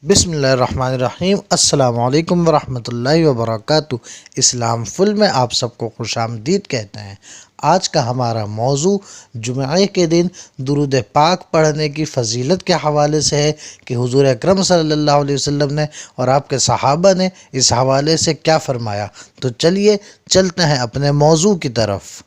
بسم اللہ الرحمن الرحیم۔ السلام علیکم ورحمۃ اللہ وبرکاتہ۔ اسلام فل میں آپ سب کو خوش آمدید کہتے ہیں۔ آج کا ہمارا موضوع جمعہ کے دن درود پاک پڑھنے کی فضیلت کے حوالے سے ہے کہ حضور اکرم صلی اللہ علیہ وسلم نے اور آپ کے صحابہ نے اس حوالے سے کیا فرمایا۔ تو چلیے چلتے ہیں اپنے موضوع کی طرف۔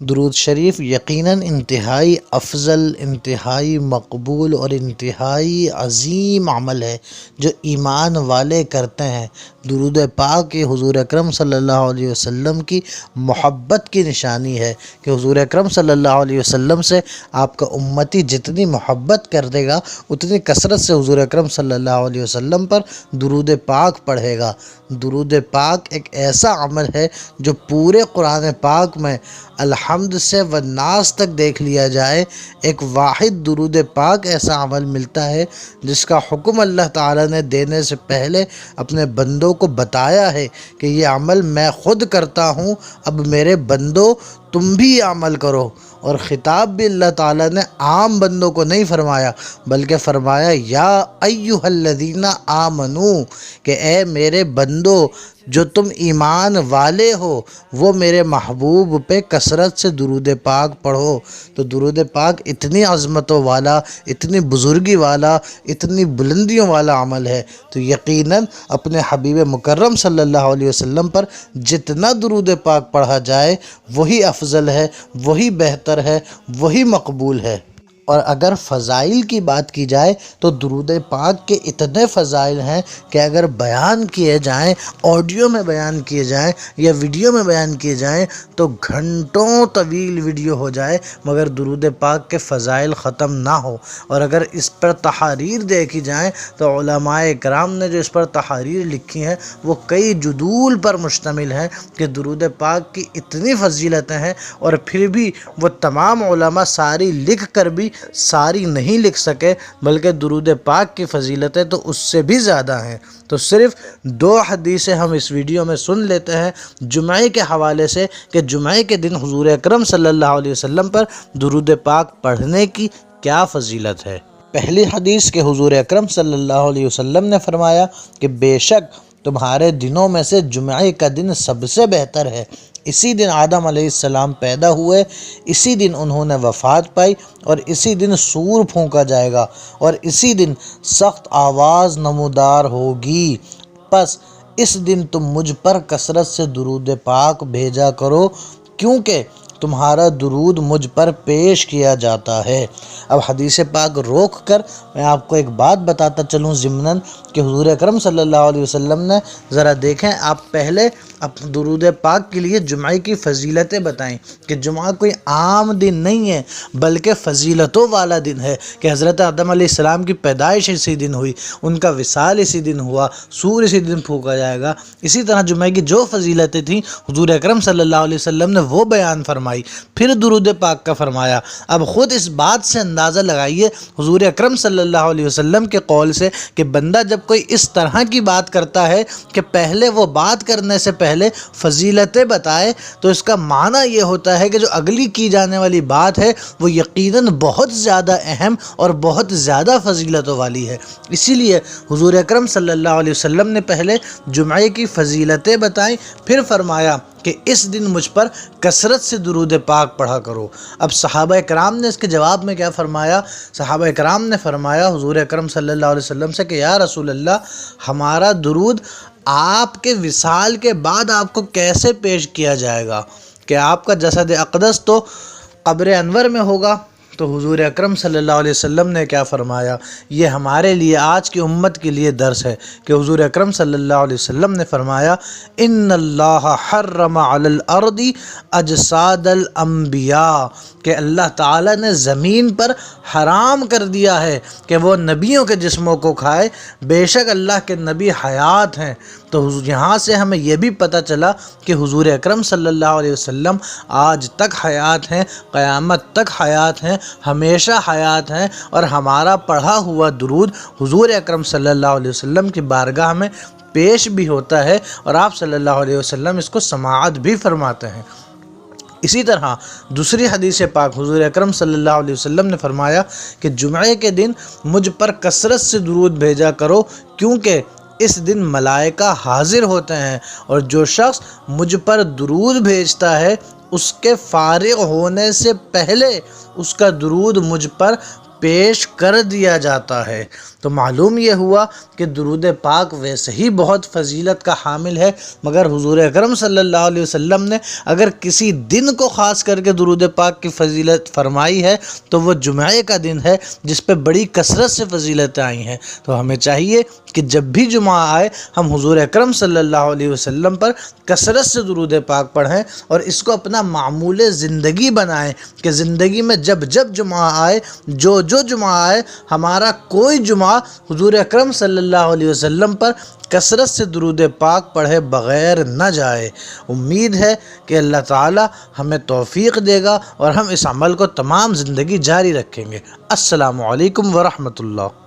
درود شریف یقیناً انتہائی افضل، انتہائی مقبول اور انتہائی عظیم عمل ہے جو ایمان والے کرتے ہیں۔ درود پاک یہ حضور اکرم صلی اللہ علیہ وسلم کی محبت کی نشانی ہے کہ حضور اکرم صلی اللہ علیہ وسلم سے آپ کا امتی جتنی محبت کر دے گا اتنی کثرت سے حضور اکرم صلی اللہ علیہ وسلم پر درود پاک پڑھے گا۔ درود پاک ایک ایسا عمل ہے جو پورے قرآن پاک میں الحمد سے والناس تک دیکھ لیا جائے ایک واحد درود پاک ایسا عمل ملتا ہے جس کا حکم اللہ تعالیٰ نے دینے سے پہلے اپنے بندوں کو بتایا ہے کہ یہ عمل میں خود کرتا ہوں، اب میرے بندوں تم بھی یہ عمل کرو۔ اور خطاب بھی اللہ تعالیٰ نے عام بندوں کو نہیں فرمایا بلکہ فرمایا یا ایھا الذین آمنو، کہ اے میرے بندو جو تم ایمان والے ہو وہ میرے محبوب پہ کثرت سے درود پاک پڑھو۔ تو درود پاک اتنی عظمتوں والا، اتنی بزرگی والا، اتنی بلندیوں والا عمل ہے، تو یقیناً اپنے حبیب مکرم صلی اللہ علیہ وسلم پر جتنا درود پاک پڑھا جائے وہی افضل ہے، وہی بہتر ہے، وہی مقبول ہے۔ اور اگر فضائل کی بات کی جائے تو درود پاک کے اتنے فضائل ہیں کہ اگر بیان کیے جائیں، آڈیو میں بیان کیے جائیں یا ویڈیو میں بیان کیے جائیں تو گھنٹوں طویل ویڈیو ہو جائے مگر درود پاک کے فضائل ختم نہ ہو۔ اور اگر اس پر تحاریر دیکھی جائیں تو علماء کرام نے جو اس پر تحاریر لکھی ہیں وہ کئی جدول پر مشتمل ہیں کہ درود پاک کی اتنی فضیلتیں ہیں، اور پھر بھی وہ تمام علماء ساری لکھ کر بھی ساری نہیں لکھ سکے، بلکہ درود پاک کی فضیلتیں تو اس سے بھی زیادہ ہیں۔ تو صرف 2 حدیثیں ہم اس ویڈیو میں سن لیتے ہیں جمعہ کے حوالے سے کہ جمعہ کے دن حضور اکرم صلی اللہ علیہ وسلم پر درود پاک پڑھنے کی کیا فضیلت ہے۔ پہلی حدیث کہ حضور اکرم صلی اللہ علیہ وسلم نے فرمایا کہ بے شک تمہارے دنوں میں سے جمعہ کا دن سب سے بہتر ہے۔ اسی دن آدم علیہ السلام پیدا ہوئے، اسی دن انہوں نے وفات پائی، اور اسی دن سور پھونکا جائے گا، اور اسی دن سخت آواز نمودار ہوگی۔ پس اس دن تم مجھ پر کثرت سے درود پاک بھیجا کرو کیونکہ تمہارا درود مجھ پر پیش کیا جاتا ہے۔ اب حدیث پاک روک کر میں آپ کو ایک بات بتاتا چلوں ضمناً کہ حضور اکرم صلی اللہ علیہ وسلم نے ذرا دیکھیں، آپ پہلے درود پاک کے لیے جمعہ کی فضیلتیں بتائیں کہ جمعہ کوئی عام دن نہیں ہے بلکہ فضیلتوں والا دن ہے کہ حضرت آدم علیہ السلام کی پیدائش اسی دن ہوئی، ان کا وصال اسی دن ہوا، سور اسی دن پھونکا جائے گا۔ اسی طرح جمعہ کی جو فضیلتیں تھیں حضور اکرم صلی اللہ علیہ وسلم نے وہ بیان فرمائی، پھر درود پاک کا فرمایا۔ اب خود اس بات سے اندازہ لگائیے حضور اکرم صلی اللہ علیہ وسلم کے قول سے کہ بندہ جب کوئی اس طرح کی بات کرتا ہے کہ پہلے وہ بات کرنے سے پہلے فضیلتیں بتائے تو اس کا معنی یہ ہوتا ہے کہ جو اگلی کی جانے والی بات ہے وہ یقیناً بہت زیادہ اہم اور بہت زیادہ فضیلتوں والی ہے۔ اسی لیے حضور اکرم صلی اللہ علیہ وسلم نے پہلے جمعہ کی فضیلتیں بتائیں، پھر فرمایا کہ اس دن مجھ پر کثرت سے درود پاک پڑھا کرو۔ اب صحابہ کرام نے اس کے جواب میں کیا فرمایا؟ صحابہ کرام نے فرمایا حضور اکرم صلی اللہ علیہ وسلم سے کہ یا رسول اللہ، ہمارا درود آپ کے وصال کے بعد آپ کو کیسے پیش کیا جائے گا کہ آپ کا جسد اقدس تو قبر انور میں ہوگا؟ تو حضور اکرم صلی اللہ علیہ وسلم نے کیا فرمایا؟ یہ ہمارے لیے، آج کی امت کے لیے درس ہے کہ حضور اکرم صلی اللہ علیہ وسلم نے فرمایا ان اللہ حرم علی الارض اجساد الانبیاء، کہ اللہ تعالیٰ نے زمین پر حرام کر دیا ہے کہ وہ نبیوں کے جسموں کو کھائے، بے شک اللہ کے نبی حیات ہیں۔ تو یہاں سے ہمیں یہ بھی پتہ چلا کہ حضور اکرم صلی اللہ علیہ وسلم آج تک حیات ہیں، قیامت تک حیات ہیں، ہمیشہ حیات ہیں، اور ہمارا پڑھا ہوا درود حضور اکرم صلی اللہ علیہ وسلم کی بارگاہ میں پیش بھی ہوتا ہے اور آپ صلی اللہ علیہ وسلم اس کو سماعت بھی فرماتے ہیں۔ اسی طرح دوسری حدیث پاک حضور اکرم صلی اللہ علیہ وسلم نے فرمایا کہ جمعے کے دن مجھ پر کثرت سے درود بھیجا کرو، کیونکہ اس دن ملائکہ حاضر ہوتے ہیں، اور جو شخص مجھ پر درود بھیجتا ہے اس کے فارغ ہونے سے پہلے اس کا درود مجھ پر پیش کر دیا جاتا ہے۔ تو معلوم یہ ہوا کہ درود پاک ویسے ہی بہت فضیلت کا حامل ہے، مگر حضور اکرم صلی اللہ علیہ وسلم نے اگر کسی دن کو خاص کر کے درود پاک کی فضیلت فرمائی ہے تو وہ جمعے کا دن ہے، جس پہ بڑی کثرت سے فضیلتیں آئی ہیں۔ تو ہمیں چاہیے کہ جب بھی جمعہ آئے ہم حضور اکرم صلی اللہ علیہ وسلم پر کثرت سے درود پاک پڑھیں، اور اس کو اپنا معمول زندگی بنائیں کہ زندگی میں جب جب جمعہ آئے، جو جمعہ آئے، ہمارا کوئی جمعہ حضور اکرم صلی اللہ علیہ وسلم پر کثرت سے درود پاک پڑھے بغیر نہ جائے۔ امید ہے کہ اللہ تعالی ہمیں توفیق دے گا اور ہم اس عمل کو تمام زندگی جاری رکھیں گے۔ السلام علیکم ورحمۃ اللہ۔